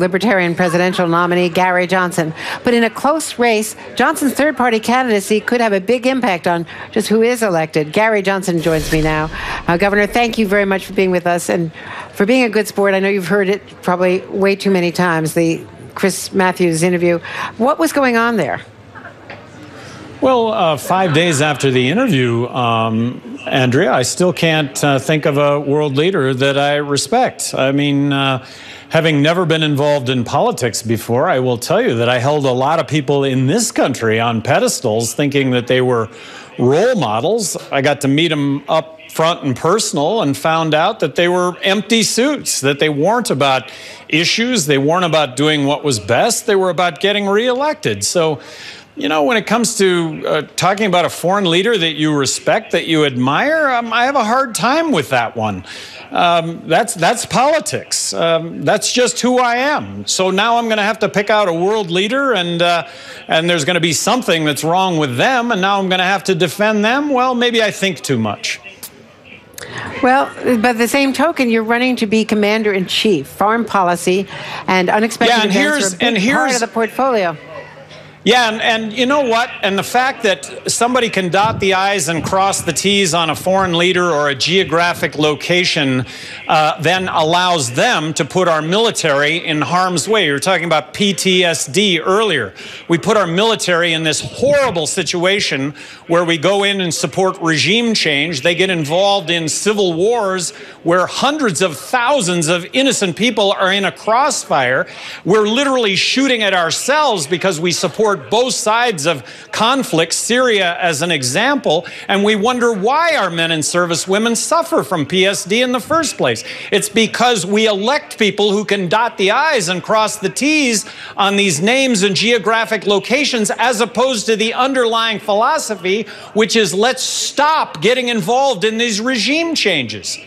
Libertarian presidential nominee Gary Johnson. But in a close race, Johnson's third-party candidacy could have a big impact on just who is elected. Gary Johnson joins me now. Governor, thank you very much for being with us and for being a good sport. I know you've heard it probably way too many times, the Chris Matthews interview. What was going on there? Well, 5 days after the interview, Andrea, I still can't think of a world leader that I respect. I mean, having never been involved in politics before, I will tell you that I held a lot of people in this country on pedestals thinking that they were role models. I got to meet them up front and personal and found out that they were empty suits, that they weren't about issues, they weren't about doing what was best, they were about getting reelected. So, you know, when it comes to talking about a foreign leader that you respect, that you admire, I have a hard time with that one. That's politics. That's just who I am. So now I'm going to have to pick out a world leader, and there's going to be something that's wrong with them, and now I'm going to have to defend them. Well, maybe I think too much. Well, by the same token, you're running to be commander-in-chief. Foreign policy and unexpected events are a big part of the portfolio. Yeah, and you know what? And the fact that somebody can dot the I's and cross the T's on a foreign leader or a geographic location then allows them to put our military in harm's way. You were talking about PTSD earlier. We put our military in this horrible situation where we go in and support regime change. They get involved in civil wars where hundreds of thousands of innocent people are in a crossfire. We're literally shooting at ourselves because we support both sides of conflict, Syria as an example, and we wonder why our men and service women suffer from PSD in the first place. It's because we elect people who can dot the I's and cross the T's on these names and geographic locations, as opposed to the underlying philosophy, which is let's stop getting involved in these regime changes.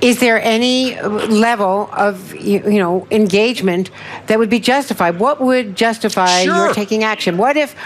Is there any level of, engagement that would be justified? What would justify your taking action? What if